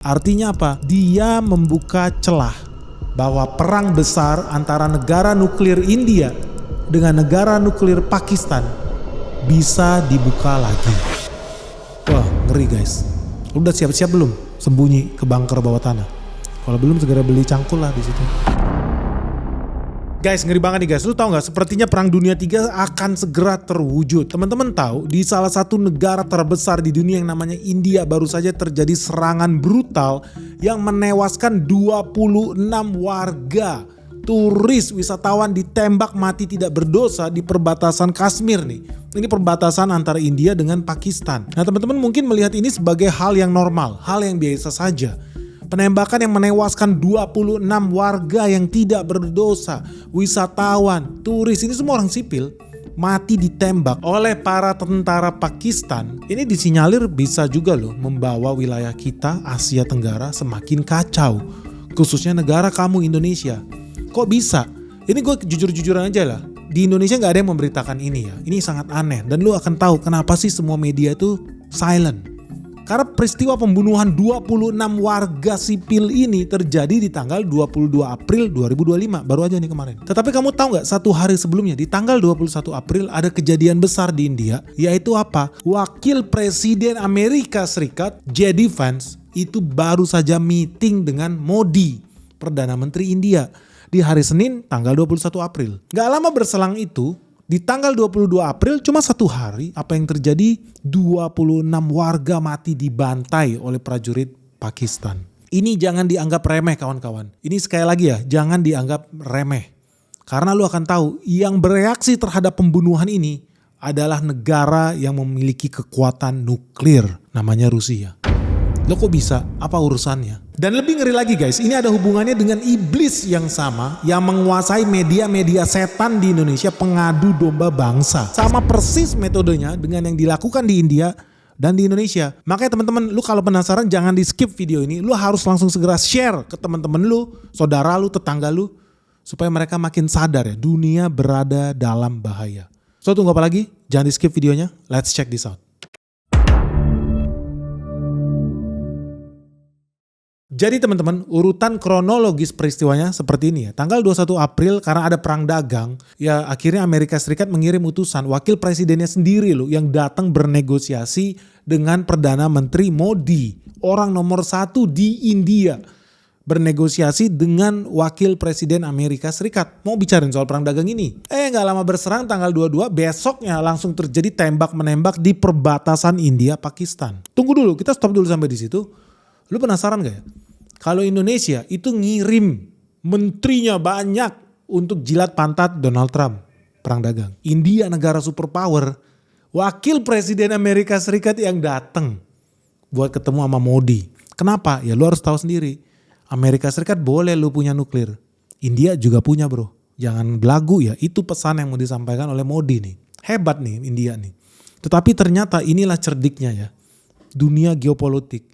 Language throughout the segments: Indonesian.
Artinya apa? Dia membuka celah bahwa perang besar antara negara nuklir India dengan negara nuklir Pakistan bisa dibuka lagi. Wah, ngeri guys. Lu udah siap-siap belum sembunyi ke bunker bawah tanah? Kalau belum segera beli cangkul lah di situ. Guys, ngeri banget nih guys. Lu tahu nggak? Sepertinya Perang Dunia 3 akan segera terwujud. Teman-teman tahu di salah satu negara terbesar di dunia yang namanya India baru saja terjadi serangan brutal yang menewaskan 26 warga turis wisatawan ditembak mati tidak berdosa di perbatasan Kashmir nih. Ini perbatasan antara India dengan Pakistan. Nah, teman-teman mungkin melihat ini sebagai hal yang normal, hal yang biasa saja. Penembakan yang menewaskan 26 warga yang tidak berdosa, wisatawan, turis, ini semua orang sipil mati ditembak oleh para tentara Pakistan. Ini disinyalir bisa juga loh membawa wilayah kita Asia Tenggara semakin kacau, khususnya negara kamu Indonesia. Kok bisa? Ini gue jujur-jujuran aja lah. Di Indonesia gak ada yang memberitakan ini ya. Ini sangat aneh dan lu akan tahu kenapa sih semua media itu silent. Karena peristiwa pembunuhan 26 warga sipil ini terjadi di tanggal 22 April 2025. Baru aja nih kemarin. Tetapi kamu tahu gak satu hari sebelumnya di tanggal 21 April ada kejadian besar di India. Yaitu apa? Wakil Presiden Amerika Serikat J.D. Vance itu baru saja meeting dengan Modi, Perdana Menteri India. Di hari Senin tanggal 21 April. Gak lama berselang itu, di tanggal 22 April cuma satu hari, apa yang terjadi? 26 warga mati dibantai oleh prajurit Pakistan. Ini jangan dianggap remeh kawan-kawan. Ini sekali lagi ya, jangan dianggap remeh. Karena lu akan tahu yang bereaksi terhadap pembunuhan ini adalah negara yang memiliki kekuatan nuklir, namanya Rusia. Lo kok bisa? Apa urusannya? Dan lebih ngeri lagi guys, ini ada hubungannya dengan iblis yang sama yang menguasai media-media setan di Indonesia, pengadu domba bangsa. Sama persis metodenya dengan yang dilakukan di India dan di Indonesia. Makanya teman-teman, lu kalau penasaran jangan di skip video ini. Lu harus langsung segera share ke teman-teman lu, saudara lu, tetangga lu. Supaya mereka makin sadar ya, dunia berada dalam bahaya. So tunggu apa lagi? Jangan di skip videonya, let's check this out. Jadi teman-teman, urutan kronologis peristiwanya seperti ini ya. Tanggal 21 April karena ada perang dagang, ya akhirnya Amerika Serikat mengirim utusan wakil presidennya sendiri loh yang datang bernegosiasi dengan Perdana Menteri Modi, orang nomor 1 di India. Bernegosiasi dengan wakil presiden Amerika Serikat. Mau bicarain soal perang dagang ini. Gak lama berserang tanggal 22, besoknya langsung terjadi tembak-menembak di perbatasan India-Pakistan. Tunggu dulu, kita stop dulu sampai di situ. Lu penasaran gak ya? Kalau Indonesia itu ngirim menterinya banyak untuk jilat pantat Donald Trump. Perang dagang. India negara superpower. Wakil Presiden Amerika Serikat yang datang buat ketemu sama Modi. Kenapa? Ya lu harus tahu sendiri. Amerika Serikat boleh lu punya nuklir. India juga punya bro. Jangan belagu ya. Itu pesan yang mau disampaikan oleh Modi nih. Hebat nih India nih. Tetapi ternyata inilah cerdiknya ya. Dunia geopolitik.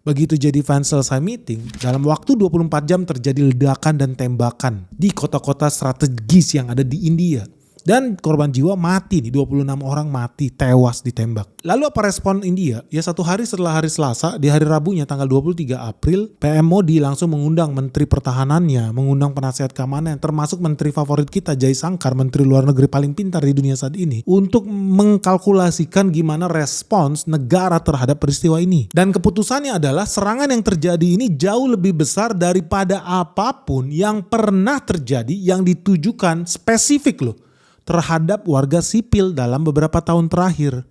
Begitu jadi Vance selesai meeting, dalam waktu 24 jam terjadi ledakan dan tembakan di kota-kota strategis yang ada di India. Dan korban jiwa mati nih, 26 orang mati, tewas ditembak. Lalu apa respon India? Ya satu hari setelah hari Selasa, di hari Rabunya tanggal 23 April, PM Modi langsung mengundang Menteri Pertahanannya, mengundang penasihat keamanan, termasuk Menteri favorit kita, Jai Shankar, Menteri Luar Negeri paling pintar di dunia saat ini, untuk mengkalkulasikan gimana respons negara terhadap peristiwa ini. Dan keputusannya adalah serangan yang terjadi ini jauh lebih besar daripada apapun yang pernah terjadi yang ditujukan spesifik loh terhadap warga sipil dalam beberapa tahun terakhir.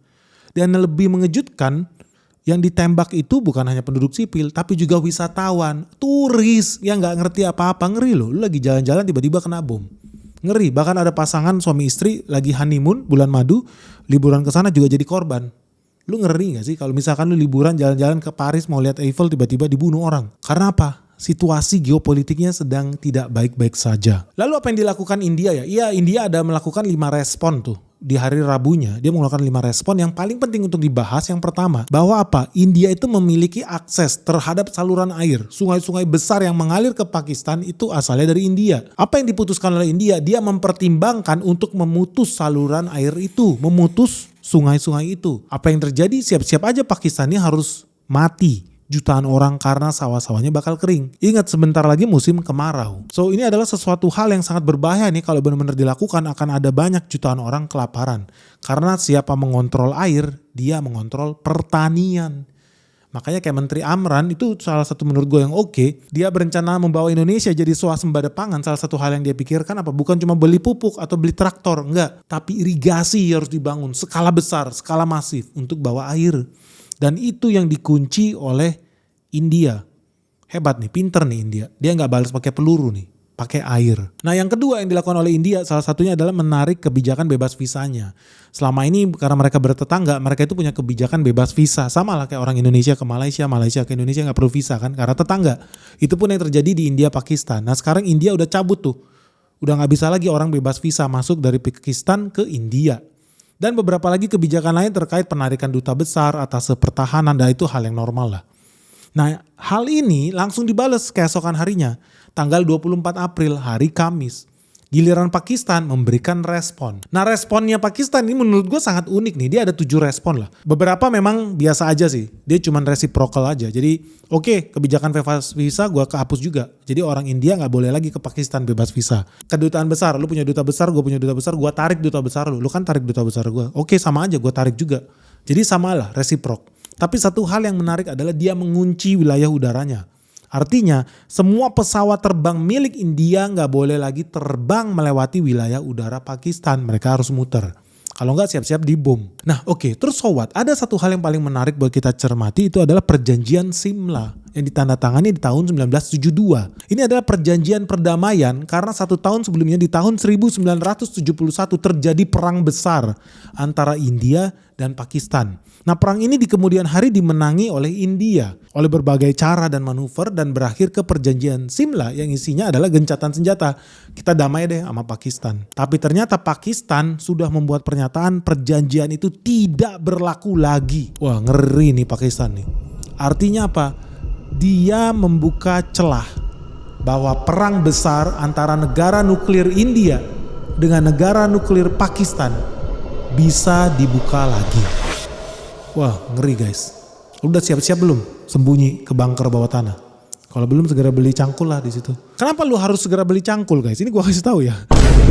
Dan yang lebih mengejutkan, yang ditembak itu bukan hanya penduduk sipil, tapi juga wisatawan, turis yang gak ngerti apa-apa. Ngeri loh, lu lagi jalan-jalan tiba-tiba kena bom. Ngeri, bahkan ada pasangan suami istri lagi honeymoon, bulan madu, liburan ke sana juga jadi korban. Lu ngeri gak sih kalau misalkan lu liburan jalan-jalan ke Paris mau lihat Eiffel tiba-tiba dibunuh orang? Karena apa? Situasi geopolitiknya sedang tidak baik-baik saja. Lalu apa yang dilakukan India ya? Iya, India ada melakukan 5 respon tuh. Di hari Rabunya dia melakukan 5 respon. Yang paling penting untuk dibahas yang pertama, bahwa apa? India itu memiliki akses terhadap saluran air. Sungai-sungai besar yang mengalir ke Pakistan itu asalnya dari India. Apa yang diputuskan oleh India? Dia mempertimbangkan untuk memutus saluran air itu, memutus sungai-sungai itu. Apa yang terjadi? Siap-siap aja Pakistan ini harus mati jutaan orang karena sawah-sawahnya bakal kering. Ingat sebentar lagi musim kemarau. So ini adalah sesuatu hal yang sangat berbahaya nih kalau benar-benar dilakukan, akan ada banyak jutaan orang kelaparan. Karena siapa mengontrol air, dia mengontrol pertanian. Makanya kayak Menteri Amran itu salah satu menurut gue yang oke. Dia berencana membawa Indonesia jadi swasembada pangan. Salah satu hal yang dia pikirkan apa? Bukan cuma beli pupuk atau beli traktor, enggak. Tapi irigasi harus dibangun skala besar, skala masif untuk bawa air. Dan itu yang dikunci oleh India. Hebat nih, pinter nih India. Dia nggak balas pakai peluru nih, pakai air. Nah yang kedua yang dilakukan oleh India salah satunya adalah menarik kebijakan bebas visanya. Selama ini karena mereka bertetangga, mereka itu punya kebijakan bebas visa. Sama lah kayak orang Indonesia ke Malaysia, Malaysia ke Indonesia nggak perlu visa kan, karena tetangga. Itu pun yang terjadi di India Pakistan. Nah sekarang India udah cabut tuh. Udah nggak bisa lagi orang bebas visa masuk dari Pakistan ke India. Dan beberapa lagi kebijakan lain terkait penarikan duta besar atas pertahanan, dan itu hal yang normal lah. Nah hal ini langsung dibales keesokan harinya, tanggal 24 April hari Kamis. Giliran Pakistan memberikan respon. Nah responnya Pakistan ini menurut gue sangat unik nih, dia ada 7 respon lah. Beberapa memang biasa aja sih, dia cuma reciprocal aja. Jadi oke, kebijakan bebas visa gue kehapus juga. Jadi orang India gak boleh lagi ke Pakistan bebas visa. Kedutaan besar, lu punya duta besar, gue punya duta besar, gue tarik duta besar lu kan tarik duta besar gue. Oke sama aja, gue tarik juga. Jadi samalah, reciprok. Tapi satu hal yang menarik adalah dia mengunci wilayah udaranya. Artinya semua pesawat terbang milik India nggak boleh lagi terbang melewati wilayah udara Pakistan. Mereka harus muter. Kalau nggak siap-siap dibom. Nah oke, terus so what? Ada satu hal yang paling menarik buat kita cermati, itu adalah perjanjian Simla yang ditandatangani di tahun 1972. Ini adalah perjanjian perdamaian karena 1 tahun sebelumnya di tahun 1971 terjadi perang besar antara India dan Pakistan. Nah perang ini di kemudian hari dimenangi oleh India oleh berbagai cara dan manuver dan berakhir ke perjanjian Simla yang isinya adalah gencatan senjata. Kita damai deh sama Pakistan. Tapi ternyata Pakistan sudah membuat pernyataan perjanjian itu tidak berlaku lagi. Wah ngeri nih Pakistan nih. Artinya apa? Dia membuka celah bahwa perang besar antara negara nuklir India dengan negara nuklir Pakistan bisa dibuka lagi. Wah ngeri guys. Lu udah siap-siap belum sembunyi ke bunker bawah tanah? Kalau belum segera beli cangkul lah di situ. Kenapa lu harus segera beli cangkul guys? Ini gua kasih tahu ya.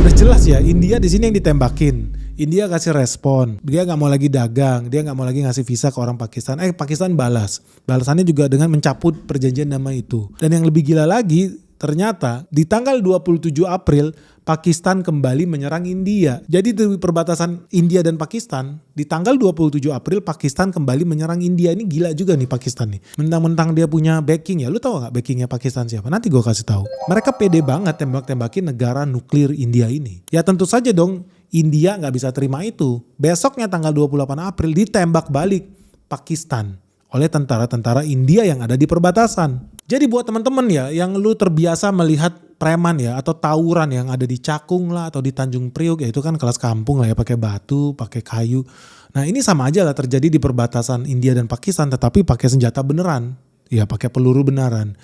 Udah jelas ya, India di sini yang ditembakin. India kasih respon. Dia nggak mau lagi dagang, dia nggak mau lagi ngasih visa ke orang Pakistan. Pakistan balas. Balasannya juga dengan mencabut perjanjian damai itu. Dan yang lebih gila lagi, ternyata di tanggal 27 April Pakistan kembali menyerang India. Jadi di perbatasan India dan Pakistan, di tanggal 27 April Pakistan kembali menyerang India. Ini gila juga nih Pakistan nih. Mentang-mentang dia punya backing ya. Lu tahu gak backingnya Pakistan siapa? Nanti gue kasih tahu. Mereka pede banget tembak-tembakin negara nuklir India ini. Ya tentu saja dong India gak bisa terima itu. Besoknya tanggal 28 April ditembak balik Pakistan oleh tentara-tentara India yang ada di perbatasan. Jadi buat teman-teman ya yang lu terbiasa melihat preman ya atau tawuran yang ada di Cakung lah atau di Tanjung Priok, ya itu kan kelas kampung lah ya, pakai batu, pakai kayu. Nah ini sama aja lah terjadi di perbatasan India dan Pakistan, tetapi pakai senjata beneran, ya pakai peluru beneran.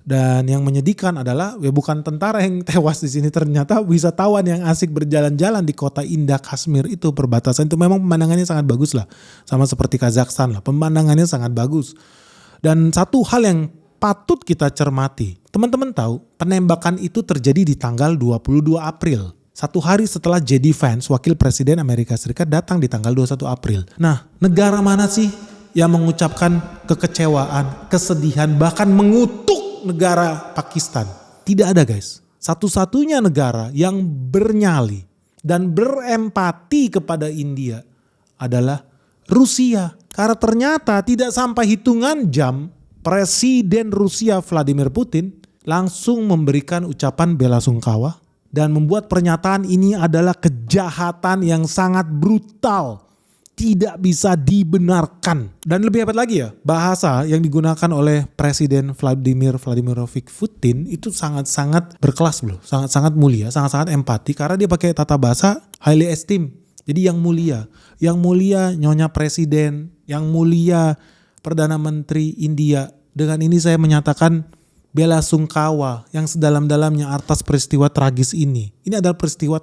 Dan yang menyedihkan adalah ya bukan tentara yang tewas di sini, ternyata wisatawan yang asik berjalan-jalan di kota indah Kashmir itu, perbatasan itu memang pemandangannya sangat bagus lah, sama seperti Kazakhstan lah, pemandangannya sangat bagus. Dan satu hal yang patut kita cermati, teman-teman tahu penembakan itu terjadi di tanggal 22 April. Satu hari setelah J.D. Vance, wakil presiden Amerika Serikat, datang di tanggal 21 April. Nah, negara mana sih yang mengucapkan kekecewaan, kesedihan, bahkan mengutuk negara Pakistan? Tidak ada guys. Satu-satunya negara yang bernyali dan berempati kepada India adalah Rusia. Karena ternyata tidak sampai hitungan jam, Presiden Rusia Vladimir Putin langsung memberikan ucapan bela sungkawa dan membuat pernyataan ini adalah kejahatan yang sangat brutal, tidak bisa dibenarkan. Dan lebih hebat lagi ya, bahasa yang digunakan oleh Presiden Vladimir Vladimirovich Putin itu sangat-sangat berkelas bro, sangat-sangat mulia, sangat-sangat empati karena dia pakai tata bahasa highly esteem. Jadi yang mulia Nyonya Presiden, yang mulia Perdana Menteri India. Dengan ini saya menyatakan bela sungkawa yang sedalam-dalamnya atas peristiwa tragis ini. Ini adalah peristiwa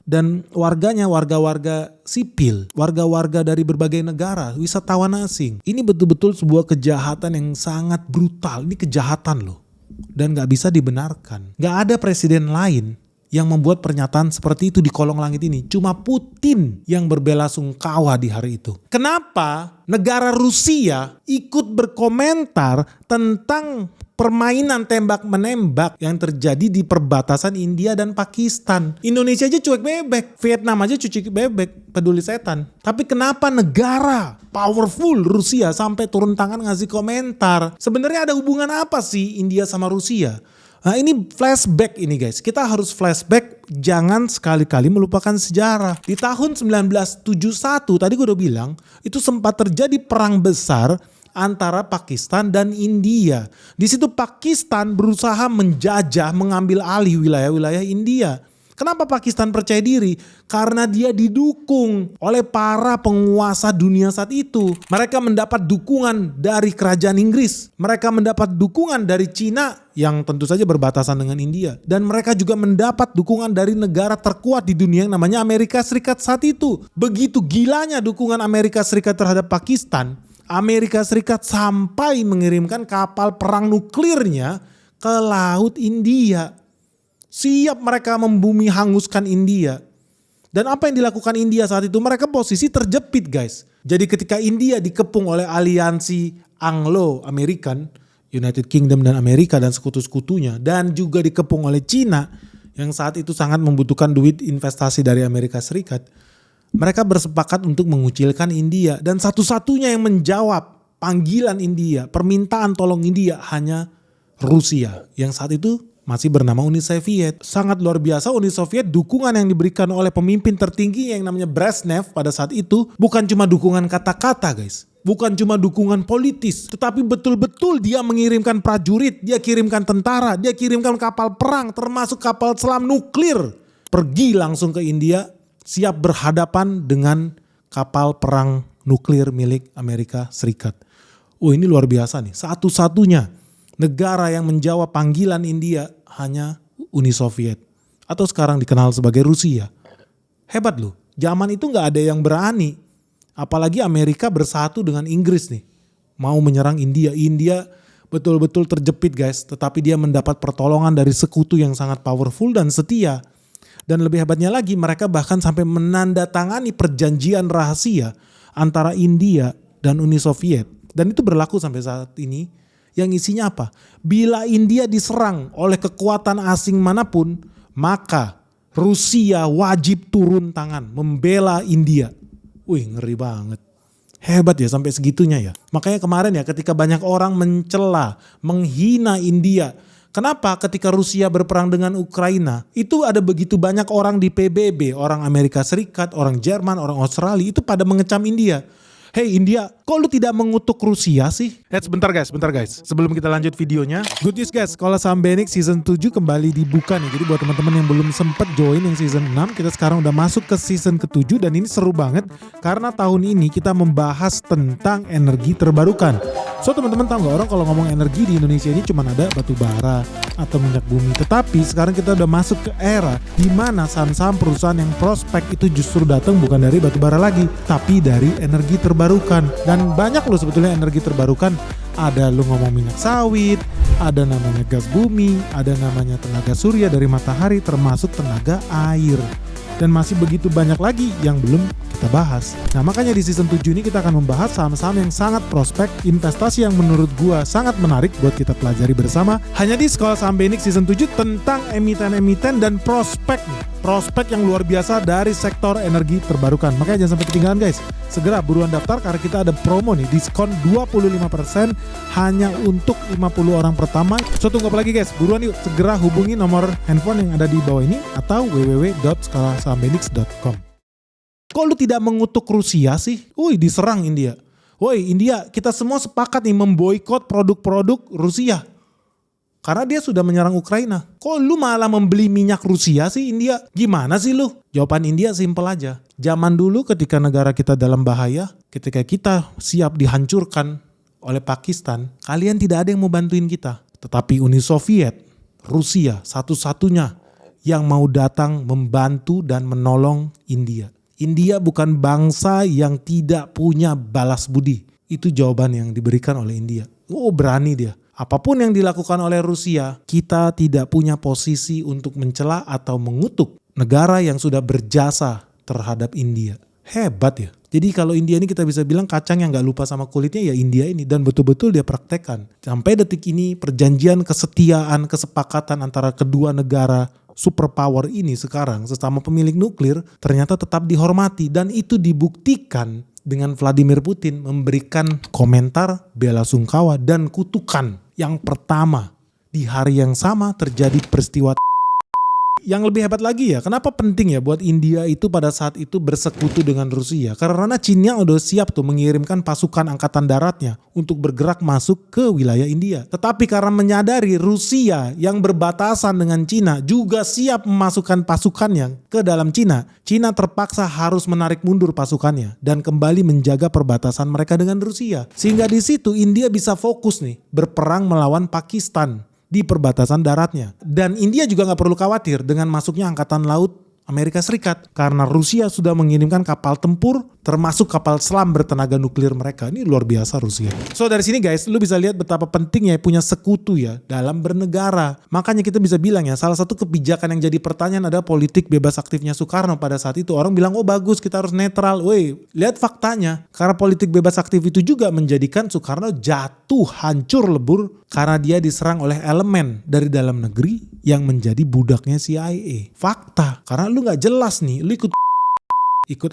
Dan warganya warga-warga sipil, warga-warga dari berbagai negara, wisatawan asing. Ini betul-betul sebuah kejahatan yang sangat brutal. Ini kejahatan loh. Dan gak bisa dibenarkan. Gak ada presiden lain yang membuat pernyataan seperti itu di kolong langit ini. Cuma Putin yang berbelasungkawa di hari itu. Kenapa negara Rusia ikut berkomentar tentang permainan tembak-menembak yang terjadi di perbatasan India dan Pakistan? Indonesia aja cuek bebek, Vietnam aja cuci bebek, peduli setan. Tapi kenapa negara powerful Rusia sampai turun tangan ngasih komentar? Sebenarnya ada hubungan apa sih India sama Rusia? Nah ini flashback ini guys, kita harus flashback, jangan sekali-kali melupakan sejarah. Di tahun 1971 tadi gue udah bilang, itu sempat terjadi perang besar antara Pakistan dan India. Di situ Pakistan berusaha menjajah, mengambil alih wilayah-wilayah India. Kenapa Pakistan percaya diri? Karena dia didukung oleh para penguasa dunia saat itu. Mereka mendapat dukungan dari kerajaan Inggris. Mereka mendapat dukungan dari Cina yang tentu saja berbatasan dengan India. Dan mereka juga mendapat dukungan dari negara terkuat di dunia yang namanya Amerika Serikat saat itu. Begitu gilanya dukungan Amerika Serikat terhadap Pakistan, Amerika Serikat sampai mengirimkan kapal perang nuklirnya ke Laut India. Siap mereka membumi hanguskan India. Dan apa yang dilakukan India saat itu? Mereka posisi terjepit guys. Jadi ketika India dikepung oleh aliansi Anglo-American, United Kingdom dan Amerika dan sekutu-sekutunya, dan juga dikepung oleh Cina yang saat itu sangat membutuhkan duit investasi dari Amerika Serikat, mereka bersepakat untuk mengucilkan India. Dan satu-satunya yang menjawab panggilan India, permintaan tolong India, hanya Rusia yang saat itu masih bernama Uni Soviet. Sangat luar biasa Uni Soviet, dukungan yang diberikan oleh pemimpin tertinggi yang namanya Brezhnev pada saat itu bukan cuma dukungan kata-kata guys. Bukan cuma dukungan politis, tetapi betul-betul dia mengirimkan prajurit, dia kirimkan tentara, dia kirimkan kapal perang termasuk kapal selam nuklir. Pergi langsung ke India, siap berhadapan dengan kapal perang nuklir milik Amerika Serikat. Oh ini luar biasa nih, satu-satunya negara yang menjawab panggilan India hanya Uni Soviet. Atau sekarang dikenal sebagai Rusia. Hebat loh, zaman itu gak ada yang berani. Apalagi Amerika bersatu dengan Inggris nih. Mau menyerang India. India betul-betul terjepit guys. Tetapi dia mendapat pertolongan dari sekutu yang sangat powerful dan setia. Dan lebih hebatnya lagi, mereka bahkan sampai menandatangani perjanjian rahasia antara India dan Uni Soviet. Dan itu berlaku sampai saat ini. Yang isinya apa? Bila India diserang oleh kekuatan asing manapun, maka Rusia wajib turun tangan membela India. Wih, ngeri banget. Hebat ya sampai segitunya ya. Makanya kemarin ya ketika banyak orang mencela, menghina India. Kenapa ketika Rusia berperang dengan Ukraina, itu ada begitu banyak orang di PBB, orang Amerika Serikat, orang Jerman, orang Australia, itu pada mengecam India. Hey India, kok lu tidak mengutuk Rusia sih? Sebentar guys. Sebelum kita lanjut videonya, good news guys, Sekolah Saham BNX season 7 kembali dibuka nih. Jadi buat teman-teman yang belum sempet join yang season 6, kita sekarang udah masuk ke season ke-7 dan ini seru banget karena tahun ini kita membahas tentang energi terbarukan. So teman-teman tahu nggak, orang kalau ngomong energi di Indonesia ini cuma ada batu bara atau minyak bumi. Tetapi sekarang kita udah masuk ke era di mana saham-saham perusahaan yang prospek itu justru datang bukan dari batu bara lagi, tapi dari energi terbarukan. Dan banyak loh sebetulnya energi terbarukan. Ada lu ngomong minyak sawit, ada namanya gas bumi, ada namanya tenaga surya dari matahari, termasuk tenaga air. Dan masih begitu banyak lagi yang belum kita bahas. Nah makanya di season 7 ini kita akan membahas saham-saham yang sangat prospek, investasi yang menurut gua sangat menarik buat kita pelajari bersama. Hanya di Sekolah Saham BNX season 7 tentang emiten-emiten dan prospek. Prospek yang luar biasa dari sektor energi terbarukan. Makanya jangan sampai ketinggalan guys. Segera buruan daftar karena kita ada promo nih, diskon 25% hanya untuk 50 orang pertama. So tunggu apa lagi guys, buruan yuk segera hubungi nomor handphone yang ada di bawah ini atau www.sekolahsahambenix.com. Kok lu tidak mengutuk Rusia sih? Wih diserang India. Woi India, kita semua sepakat nih memboikot produk-produk Rusia. Karena dia sudah menyerang Ukraina. Kok lu malah membeli minyak Rusia sih India? Gimana sih lu? Jawaban India simpel aja. Zaman dulu ketika negara kita dalam bahaya, ketika kita siap dihancurkan oleh Pakistan, kalian tidak ada yang mau bantuin kita. Tetapi Uni Soviet, Rusia satu-satunya yang mau datang membantu dan menolong India. India bukan bangsa yang tidak punya balas budi. Itu jawaban yang diberikan oleh India. Oh, berani dia. Apapun yang dilakukan oleh Rusia, kita tidak punya posisi untuk mencela atau mengutuk negara yang sudah berjasa terhadap India. Hebat ya. Jadi kalau India ini kita bisa bilang kacang yang gak lupa sama kulitnya ya India ini. Dan betul-betul dia praktekkan. Sampai detik ini perjanjian kesetiaan, kesepakatan antara kedua negara superpower ini sekarang sesama pemilik nuklir ternyata tetap dihormati. Dan itu dibuktikan dengan Vladimir Putin memberikan komentar bela sungkawa dan kutukan. Yang pertama, di hari yang sama terjadi peristiwa. Yang lebih hebat lagi ya, kenapa penting ya buat India itu pada saat itu bersekutu dengan Rusia? Karena Cina udah siap tuh mengirimkan pasukan angkatan daratnya untuk bergerak masuk ke wilayah India. Tetapi karena menyadari Rusia yang berbatasan dengan Cina juga siap memasukkan pasukannya ke dalam Cina, Cina terpaksa harus menarik mundur pasukannya dan kembali menjaga perbatasan mereka dengan Rusia. Sehingga di situ India bisa fokus nih berperang melawan Pakistan di perbatasan daratnya. Dan India juga gak perlu khawatir dengan masuknya angkatan laut Amerika Serikat. Karena Rusia sudah mengirimkan kapal tempur termasuk kapal selam bertenaga nuklir mereka. Ini luar biasa Rusia. So dari sini guys, lu bisa lihat betapa pentingnya punya sekutu ya dalam bernegara. Makanya kita bisa bilang ya, salah satu kebijakan yang jadi pertanyaan adalah politik bebas aktifnya Soekarno pada saat itu. Orang bilang, oh bagus kita harus netral. Woi, lihat faktanya. Karena politik bebas aktif itu juga menjadikan Soekarno jatuh hancur lebur karena dia diserang oleh elemen dari dalam negeri yang menjadi budaknya CIA. Fakta. Karena lu gak jelas nih, lu ikut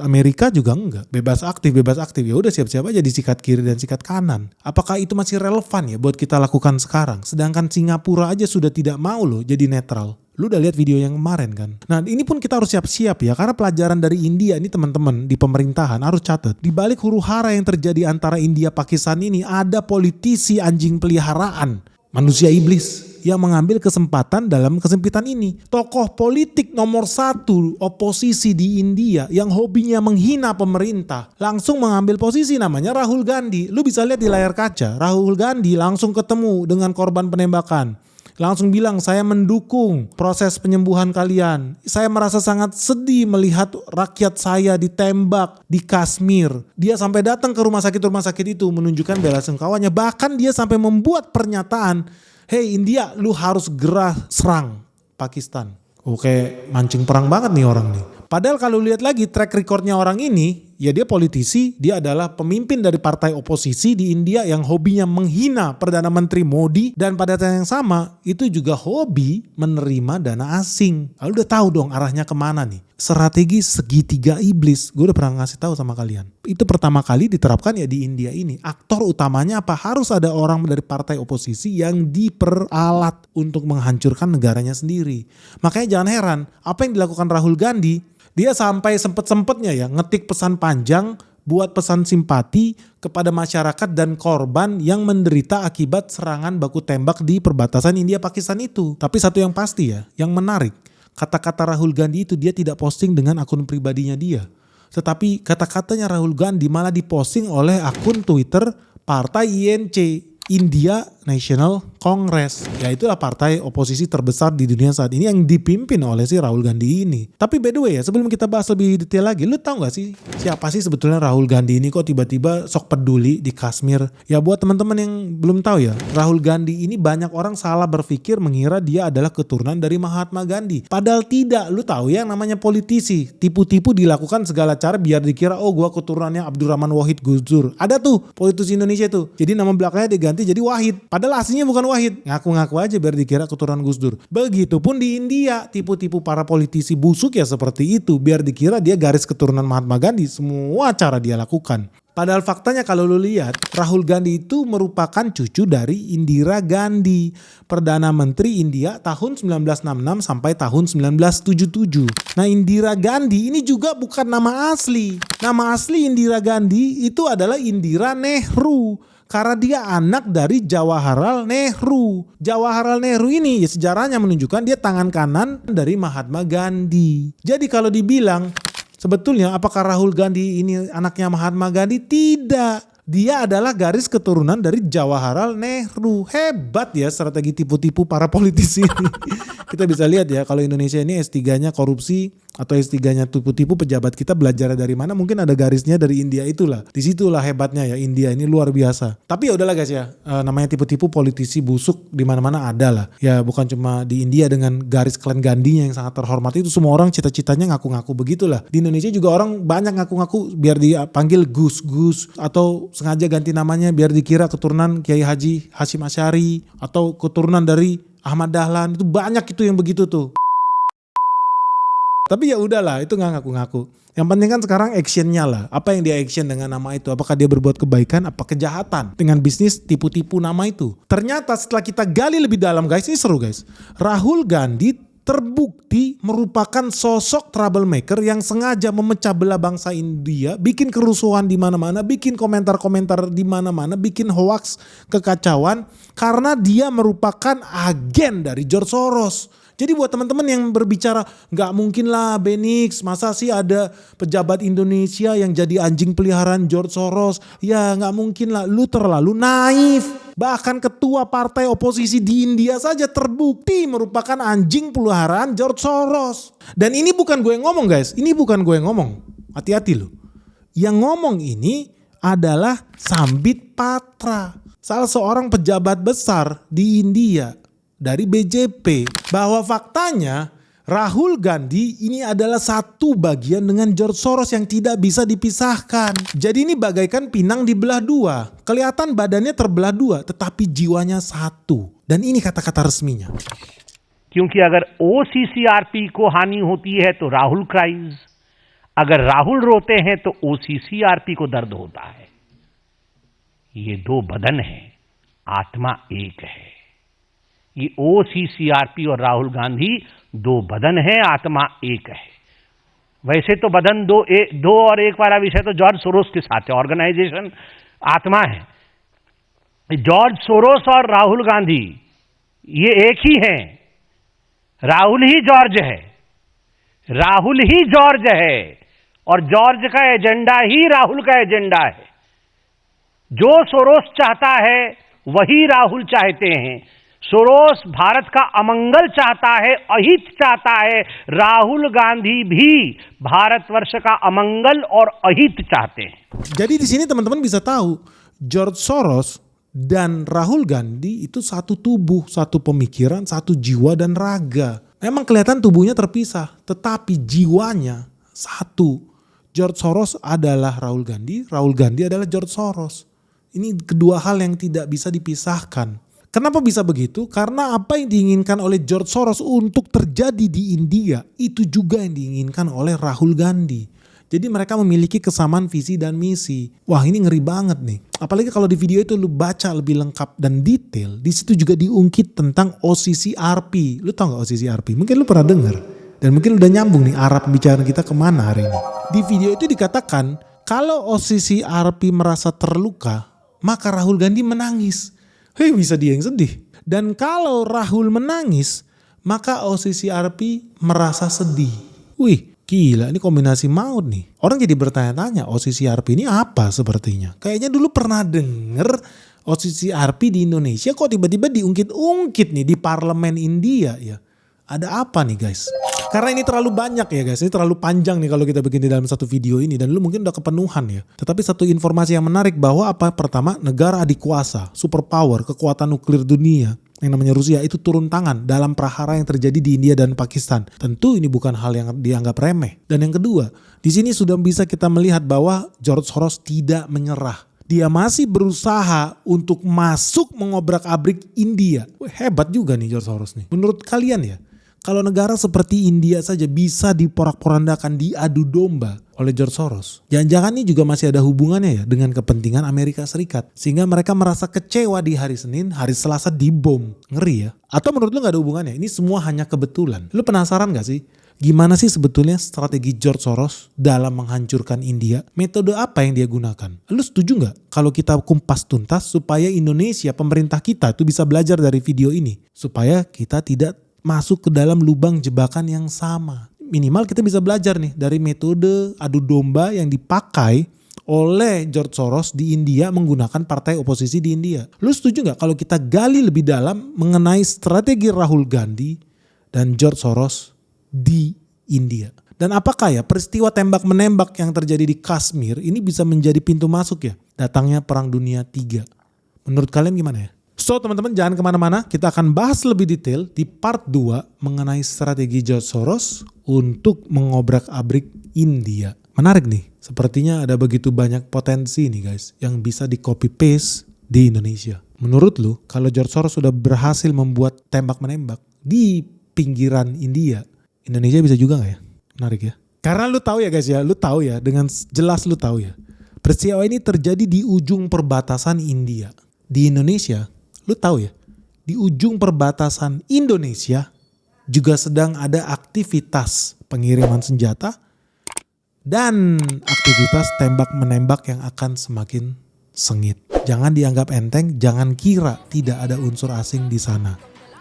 Amerika juga enggak. Bebas aktif. Ya udah siap-siap aja disikat kiri dan sikat kanan. Apakah itu masih relevan ya buat kita lakukan sekarang? Sedangkan Singapura aja sudah tidak mau loh jadi netral. Lu udah lihat video yang kemarin kan? Nah ini pun kita harus siap-siap ya. Karena pelajaran dari India ini teman-teman di pemerintahan harus catat. Di balik huru-hara yang terjadi antara India Pakistan ini ada politisi anjing peliharaan. Manusia iblis yang mengambil kesempatan dalam kesempitan ini. Tokoh politik nomor 1 oposisi di India yang hobinya menghina pemerintah langsung mengambil posisi, namanya Rahul Gandhi. Lu bisa lihat di layar kaca, Rahul Gandhi langsung ketemu dengan korban penembakan. Langsung bilang, saya mendukung proses penyembuhan kalian. Saya merasa sangat sedih melihat rakyat saya ditembak di Kashmir. Dia sampai datang ke rumah sakit itu menunjukkan bela sungkawanya. Bahkan dia sampai membuat pernyataan, hey India, lu harus gerah serang Pakistan. Oke, mancing perang banget nih orang nih. Padahal kalau lihat lagi track recordnya orang ini, ya dia politisi, dia adalah pemimpin dari partai oposisi di India yang hobinya menghina Perdana Menteri Modi. Dan pada saat yang sama, itu juga hobi menerima dana asing. Lalu udah tahu dong arahnya kemana nih. Strategi segitiga iblis, gue udah pernah ngasih tahu sama kalian. Itu pertama kali diterapkan ya di India ini. Aktor utamanya apa? Harus ada orang dari partai oposisi yang diperalat untuk menghancurkan negaranya sendiri. Makanya jangan heran, apa yang dilakukan Rahul Gandhi, dia sampai sempet-sempetnya ya ngetik pesan panjang buat pesan simpati kepada masyarakat dan korban yang menderita akibat serangan baku tembak di perbatasan India Pakistan itu. Tapi satu yang pasti ya, yang menarik, kata-kata Rahul Gandhi itu dia tidak posting dengan akun pribadinya dia. Tetapi kata-katanya Rahul Gandhi malah diposting oleh akun Twitter partai INC, India National Congress. Ya itulah partai oposisi terbesar di dunia saat ini yang dipimpin oleh si Rahul Gandhi ini. Tapi by the way ya, sebelum kita bahas lebih detail lagi, lu tahu gak sih siapa sih sebetulnya Rahul Gandhi ini kok tiba-tiba sok peduli di Kashmir? Ya buat teman-teman yang belum tahu ya, Rahul Gandhi ini banyak orang salah berpikir mengira dia adalah keturunan dari Mahatma Gandhi. Padahal tidak. Lu tahu ya, yang namanya politisi, tipu-tipu dilakukan segala cara biar dikira oh gua keturunannya Abdurrahman Wahid Gus Dur. Ada tuh politisi Indonesia tuh. Jadi nama belakangnya diganti jadi Wahid. Padahal aslinya bukan Wahid. Ngaku-ngaku aja biar dikira keturunan Gus Dur. Begitupun di India, tipu-tipu para politisi busuk ya seperti itu. Biar dikira dia garis keturunan Mahatma Gandhi. Semua cara dia lakukan. Padahal faktanya kalau lu lihat, Rahul Gandhi itu merupakan cucu dari Indira Gandhi, Perdana Menteri India tahun 1966 sampai tahun 1977. Nah Indira Gandhi ini juga bukan nama asli. Nama asli Indira Gandhi itu adalah Indira Nehru. Karena dia anak dari Jawaharlal Nehru. Jawaharlal Nehru ini ya sejarahnya menunjukkan dia tangan kanan dari Mahatma Gandhi. Jadi kalau dibilang sebetulnya apakah Rahul Gandhi ini anaknya Mahatma Gandhi? Tidak. Dia adalah garis keturunan dari Jawaharlal Nehru. Hebat ya strategi tipu-tipu para politisi ini. Kita bisa lihat ya kalau Indonesia ini S3-nya korupsi atau S3-nya tipu-tipu pejabat kita belajar dari mana, mungkin ada garisnya dari India itulah. Disitulah hebatnya ya, India ini luar biasa. Tapi ya udahlah guys ya, namanya tipu-tipu politisi busuk di mana-mana ada lah. Ya bukan cuma di India dengan garis klan Gandhinya yang sangat terhormat, itu semua orang cita-citanya ngaku-ngaku begitulah. Di Indonesia juga orang banyak ngaku-ngaku biar dipanggil Gus-Gus atau sengaja ganti namanya biar dikira keturunan Kiai Haji Hashim Asy'ari atau keturunan dari Ahmad Dahlan. Itu banyak itu yang begitu tuh. Tapi ya udahlah, itu nggak ngaku-ngaku. Yang penting kan sekarang actionnya lah. Apa yang dia action dengan nama itu? Apakah dia berbuat kebaikan, apa kejahatan dengan bisnis tipu-tipu nama itu? Ternyata setelah kita gali lebih dalam guys, ini seru guys. Rahul Gandhi terbukti merupakan sosok troublemaker yang sengaja memecah belah bangsa India, bikin kerusuhan di mana-mana, bikin komentar-komentar di mana-mana, bikin hoax, kekacauan karena dia merupakan agen dari George Soros. Jadi buat teman-teman yang berbicara nggak mungkin lah Benix, masa sih ada pejabat Indonesia yang jadi anjing peliharaan George Soros? Ya nggak mungkin lah, lu terlalu naif. Bahkan ketua partai oposisi di India saja terbukti merupakan anjing peliharaan George Soros. Dan ini bukan gue yang ngomong guys, ini bukan gue yang ngomong. Hati-hati loh. Yang ngomong ini adalah Sambit Patra, salah seorang pejabat besar di India dari BJP, bahwa faktanya Rahul Gandhi ini adalah satu bagian dengan George Soros yang tidak bisa dipisahkan. Jadi ini bagaikan pinang dibelah dua. Kelihatan badannya terbelah dua, tetapi jiwanya satu. Dan ini kata-kata resminya. क्योंकि अगर OCCRP को हानि होती है तो राहुल क्राइज, अगर राहुल रोते हैं तो OCCRP को दर्द होता है. ये दो बदन हैं, आत्मा एक है. ये OCCRP और राहुल गांधी दो बदन है, आत्मा एक है. वैसे तो बदन दो और एक वाला विषय तो जॉर्ज सोरोस के साथ है. ऑर्गेनाइजेशन आत्मा है. जॉर्ज सोरोस और राहुल गांधी ये एक ही हैं. राहुल ही जॉर्ज है, राहुल ही जॉर्ज है और जॉर्ज का एजेंडा ही राहुल का एजेंडा है. जो सोरोस चाहता है वही राहुल चाहते हैं. सोरोस भारत का अमंगल चाहता है, अहित चाहता है. राहुल गांधी भी भारतवर्ष का अमंगल और अहित चाहते हैं. Jadi di sini teman-teman bisa tahu George Soros dan Rahul Gandhi itu satu tubuh, satu pemikiran, satu jiwa dan raga. Memang kelihatan tubuhnya terpisah, tetapi jiwanya satu. George Soros adalah Rahul Gandhi adalah George Soros. Ini kedua hal yang tidak bisa dipisahkan. Kenapa bisa begitu? Karena apa yang diinginkan oleh George Soros untuk terjadi di India, itu juga yang diinginkan oleh Rahul Gandhi. Jadi mereka memiliki kesamaan visi dan misi. Wah, ini ngeri banget nih. Apalagi kalau di video itu lu baca lebih lengkap dan detail. Di situ juga diungkit tentang OCCRP. Lu tau gak OCCRP? Mungkin lu pernah dengar. Dan mungkin udah nyambung nih arah pembicaraan kita kemana hari ini. Di video itu dikatakan kalau OCCRP merasa terluka, maka Rahul Gandhi menangis. Hei, bisa dia yang sedih. Dan kalau Rahul menangis, maka OCCRP merasa sedih. Wih, gila, ini kombinasi maut nih. Orang jadi bertanya-tanya OCCRP ini apa sepertinya. Kayaknya dulu pernah denger OCCRP di Indonesia, kok tiba-tiba diungkit-ungkit nih di parlemen India ya. Ada apa nih guys? Karena ini terlalu banyak ya guys, ini terlalu panjang nih kalau kita bikin di dalam satu video ini. Dan lu mungkin udah kepenuhan ya. Tetapi satu informasi yang menarik bahwa apa? Pertama, negara adik kuasa, superpower, kekuatan nuklir dunia yang namanya Rusia itu turun tangan dalam prahara yang terjadi di India dan Pakistan. Tentu ini bukan hal yang dianggap remeh. Dan yang kedua, di sini sudah bisa kita melihat bahwa George Soros tidak menyerah. Dia masih berusaha untuk masuk mengobrak-abrik India. Wah, hebat juga nih George Soros nih. Menurut kalian ya, kalau negara seperti India saja bisa diporak-porandakan, diadu domba oleh George Soros. Jangan-jangan ini juga masih ada hubungannya ya dengan kepentingan Amerika Serikat. Sehingga mereka merasa kecewa di hari Senin, hari Selasa dibom. Ngeri ya? Atau menurut lu gak ada hubungannya? Ini semua hanya kebetulan. Lu penasaran gak sih? Gimana sih sebetulnya strategi George Soros dalam menghancurkan India? Metode apa yang dia gunakan? Lu setuju gak kalau kita kumpas tuntas supaya Indonesia, pemerintah kita itu bisa belajar dari video ini? Supaya kita tidak masuk ke dalam lubang jebakan yang sama. Minimal kita bisa belajar nih dari metode adu domba yang dipakai oleh George Soros di India menggunakan partai oposisi di India. Lu setuju gak kalau kita gali lebih dalam mengenai strategi Rahul Gandhi dan George Soros di India. Dan apakah ya peristiwa tembak-menembak yang terjadi di Kashmir ini bisa menjadi pintu masuk ya datangnya Perang Dunia III? Menurut kalian gimana ya? So teman-teman jangan kemana-mana, kita akan bahas lebih detail di part 2 mengenai strategi George Soros untuk mengobrak-abrik India. Menarik nih, sepertinya ada begitu banyak potensi nih guys yang bisa di copy paste di Indonesia. Menurut lu, kalau George Soros sudah berhasil membuat tembak-menembak di pinggiran India, Indonesia bisa juga gak ya? Menarik ya. Karena lu tahu ya guys ya, lu tahu ya, dengan jelas lu tahu ya. Peristiwa ini terjadi di ujung perbatasan India. Di Indonesia, lu tahu ya, di ujung perbatasan Indonesia juga sedang ada aktivitas pengiriman senjata dan aktivitas tembak-menembak yang akan semakin sengit. Jangan dianggap enteng, jangan kira tidak ada unsur asing di sana.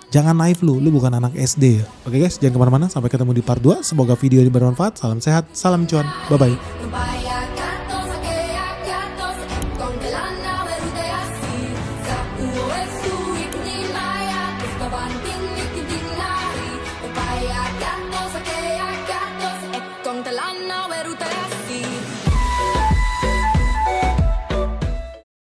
Jangan naif lu bukan anak SD ya. Oke guys, jangan kemana-mana, sampai ketemu di part 2. Semoga video ini bermanfaat, salam sehat, salam cuan, bye-bye.